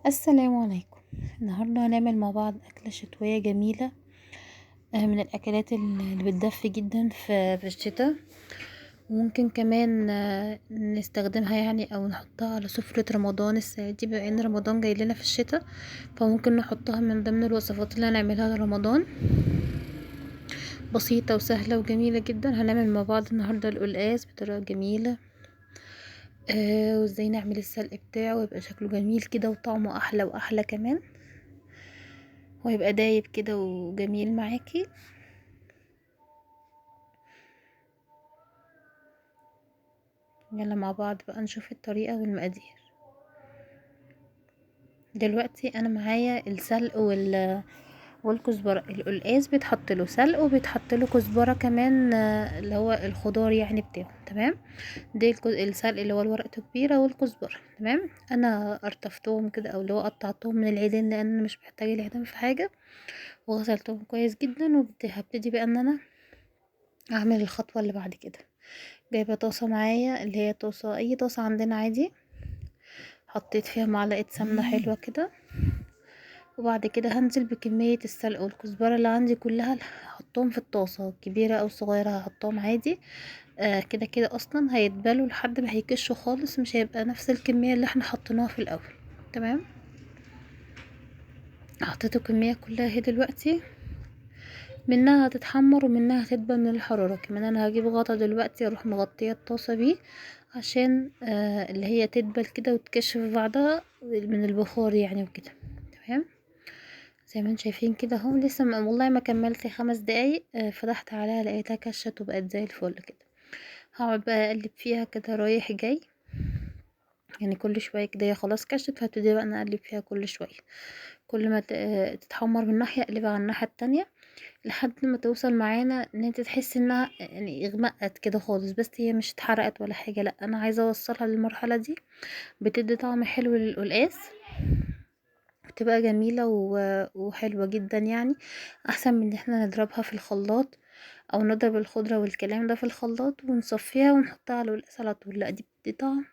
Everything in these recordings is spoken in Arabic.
السلام عليكم. النهارده هنعمل مع بعض أكلة شتوية جميلة، من الأكلات اللي بتدفي جدا في الشتا. وممكن كمان نستخدمها يعني أو نحطها على سفرة رمضان السنة دي، بما ان رمضان جاي لنا في الشتا، فممكن نحطها من ضمن الوصفات اللي هنعملها لرمضان. بسيطة وسهلة وجميلة جدا. هنعمل مع بعض النهارده القلقاس بطريقة جميلة، وازاي نعمل السلق بتاعه ويبقى شكله جميل كده وطعمه أحلى وأحلى كمان، وهيبقى دايب كده وجميل معاكي. يلا مع بعض بقى نشوف الطريقة والمقادير. دلوقتي انا معايا السلق والكزبرة. القلقاس بيتحط له سلق وبيتحط له كزبرة كمان، اللي هو الخضار يعني بتاعه. تمام. دي السلق اللي هو الورقة كبيرة، والكزبرة تمام. انا قرطفتهم كده او اللي هو قطعتهم من العيدين، لان انا مش محتاجة العيدان في حاجة، وغسلتهم كويس جدا. وهبتدي بقى ان انا اعمل الخطوة اللي بعد كده. جايبة طاسة معايا، اللي هي طاسة اي طاسة عندنا عادي، حطيت فيها معلقة سمنة حلوة كده. وبعد كده هنزل بكمية السلق والكزبرة اللي عندي كلها، هحطهم في الطاسة كبيرة او صغيرة، هحطهم عادي. كده كده اصلا هيتبلوا لحد ما هيكشوا خالص، مش هيبقى نفس الكمية اللي احنا حطيناها في الاول. تمام. حطيت الكمية كلها اهي. دلوقتي منها هتتحمر ومنها هتدبل من الحرارة. كمان انا هجيب غطا دلوقتي اروح مغطية الطاسة بيه، عشان اللي هي تدبل كده وتكشف بعضها من البخار يعني وكده. تمام. زي ما انتم شايفين كده اهو، لسه والله ما كملت 5 دقايق، فتحت عليها لقيتها كشت وبقت زي الفل كده. هقعد بقى اقلب فيها كده رايح جاي، يعني كل شويه كده هي خلاص كشت، فهبتدي بقى انا اقلب فيها كل شويه. كل ما تتحمر من ناحيه اقلبها على الناحيه التانية، لحد ما توصل معانا ان انت تحسي انها يعني اغمقت كده خالص، بس هي مش اتحرقت ولا حاجه. لا، انا عايزه اوصلها للمرحله دي. بتدي طعم حلو للقلقاس، بتبقى جميلة وحلوة جدا يعني. احسن من ان احنا نضربها في الخلاط، او نضرب الخضرة والكلام ده في الخلاط ونصفيها ونحطها على القلقاس على طول. لا، دي بتدي طعم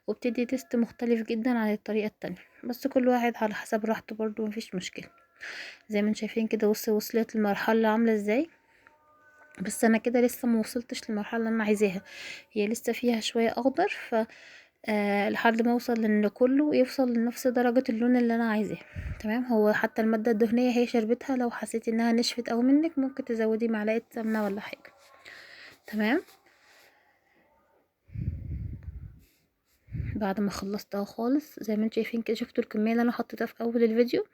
وبتدي تيست مختلف جدا عن الطريقة التانية. بس كل واحد على حسب راحته برضو، مفيش مشكلة. زي ما انتم شايفين كده، وصلت للمرحلة اللي عاملة ازاي. بس انا كده لسه ما وصلتش للمرحله اللي انا عايزاها، هي لسه فيها شويه اخضر. لحد ما اوصل لان كله يوصل لنفس درجه اللون اللي انا عايزاه. تمام. هو حتى الماده الدهنيه هي شربتها، لو حسيتي انها نشفت او منك ممكن تزودي معلقه سمنه ولا حاجه. تمام. بعد ما خلصتها خالص، زي ما انتم شايفين كده، شفتوا الكميه اللي انا حطيتها في اول الفيديو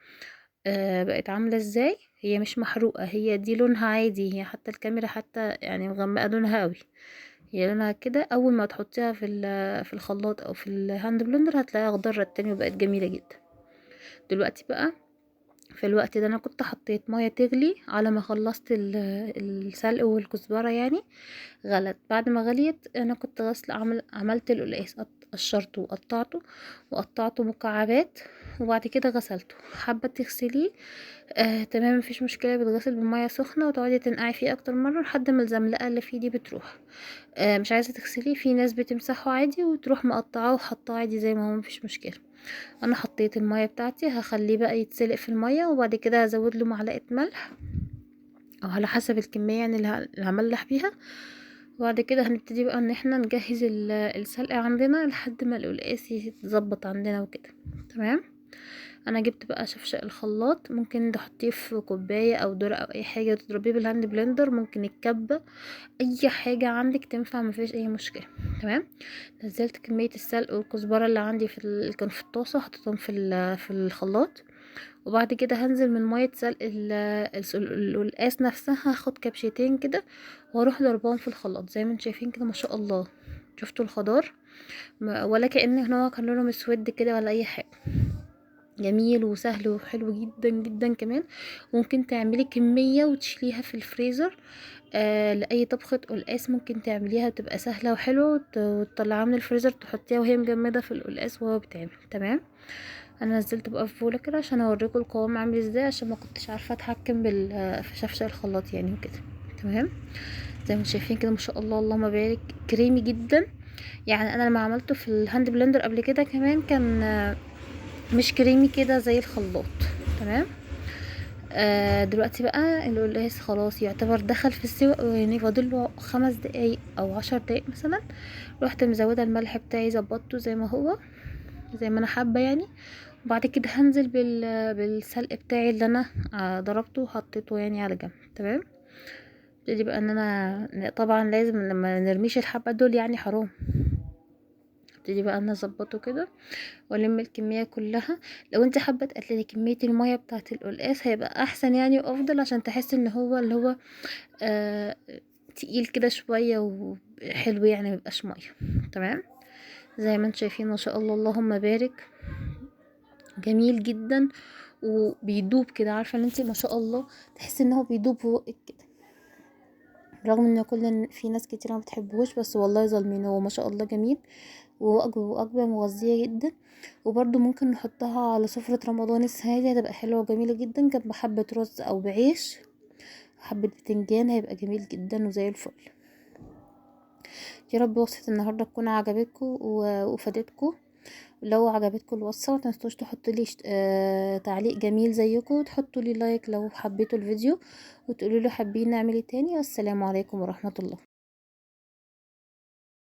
بقت عامله ازاي. هي مش محروقه، هي دي لونها عادي. هي حتى الكاميرا حتى يعني مغمقه لونها قوي. هي لونها كده. اول ما تحطيها في الخلاط او في الهاند بلندر هتلاقيها اخضرت تاني وبقت جميله جدا. دلوقتي بقى في الوقت ده انا كنت حطيت ميه تغلي على ما خلصت السلق والكزبره يعني. غلت. بعد ما غليت انا كنت غسل عملت القلقاس، قشرته وقطعته مكعبات. وبعد كده غسلته. حابه تغسليه تمام، مفيش مشكله. بتغسل بميه سخنه وتقعدي تنقعي فيه اكتر مره لحد ما الزملقه اللي فيه دي بتروح. مش عايزه تغسليه، في ناس بتمسحه عادي وتروح مقطعاه وحطاه عادي زي ما هو، مفيش مشكله. انا حطيت الميه بتاعتي، هخليه بقى يتسلق في الميه، وبعد كده هزود له معلقه ملح او على حسب الكميه يعني اللي هملح بيها. وبعد كده هنبتدي بقى ان احنا نجهز السلق عندنا لحد ما القلقاس يتظبط عندنا وكده. تمام. انا جبت بقى شفشق الخلاط، ممكن تحطيه في كوبايه او درة او اي حاجه وتضربيه بالهاند بلندر، ممكن الكبه، اي حاجه عندك تنفع، مفيش اي مشكله. تمام. نزلت كميه السلق والكزبره اللي عندي كان في الطاسه، حطيتهم في الخلاط. وبعد كده هنزل من ميه سلق القلقاس نفسها، هاخد كبشتين كده واروح ضربهم في الخلاط. زي ما انتم شايفين كده، ما شاء الله. شفتوا الخضار؟ ولا كأن هو كان لونه مسود كده ولا اي حاجه. جميل وسهل وحلو جدا جدا كمان. ممكن تعملي كمية وتشيليها في الفريزر لأي طبخة قلقاس. ممكن تعمليها تبقى سهلة وحلوة، وتطلعها من الفريزر تحطيها وهي مجمدة في القلقاس وهو بيتعمل. تمام. انا نزلت بقى في بولة كده عشان اوريكم القوام عامل ازاي، عشان ما كنتش عارفة اتحكم في شفشة الخلاط يعني وكده. تمام. زي ما شايفين كده، ما شاء الله اللهم بارك، كريمي جدا. يعني انا لما عملته في الهاند بلندر قبل كده كمان مش كريمي كده زي الخلاط. تمام. دلوقتي بقى القلقاس خلاص يعتبر دخل في السوا، يعني فاضله 5 دقايق او 10 دقايق مثلا. رحت مزوده الملح بتاعي، ظبطته زي ما هو، زي ما انا حابه يعني. وبعد كده هنزل بالسلق بتاعي اللي انا ضربته وحطيته يعني على جنب. تمام. ابتدي بقى ان انا طبعا لازم لما نرميش الحبه دول يعني حرام. ابتدي بقى ان اظبطه كده والم الكميه كلها. لو انت حابه تقللي كميه الميه بتاعه القلقاس هيبقى احسن يعني وافضل، عشان تحسي ان هو اللي هو آه تقيل كده شويه وحلو يعني، ميبقاش ميه. تمام. زي ما انتم شايفين ما شاء الله اللهم بارك، جميل جدا وبيدوب كده. عارفه ان انت ما شاء الله تحسي ان هو بيدوب في بقك كده، رغم ان في ناس كتير ما بتحبوش، بس والله ظالمين، هو ما شاء الله جميل ووجبه مغذيه جدا. وبرده ممكن نحطها على سفرة رمضان السنة دي، هتبقى حلوة وجميلة جدا جنب حبة رز او بعيش، حبة بتنجان، هيبقى جميل جدا وزي الفل. يا رب وصفة النهاردة تكون عجبتكم وفادتكم. لو عجبتكم الوصفة متنسوش تحطوا لي تعليق جميل زيكم، وتحطوا لي لايك لو حبيتوا الفيديو، وتقولوا لي حابين نعمل ايه تاني. والسلام عليكم ورحمة الله.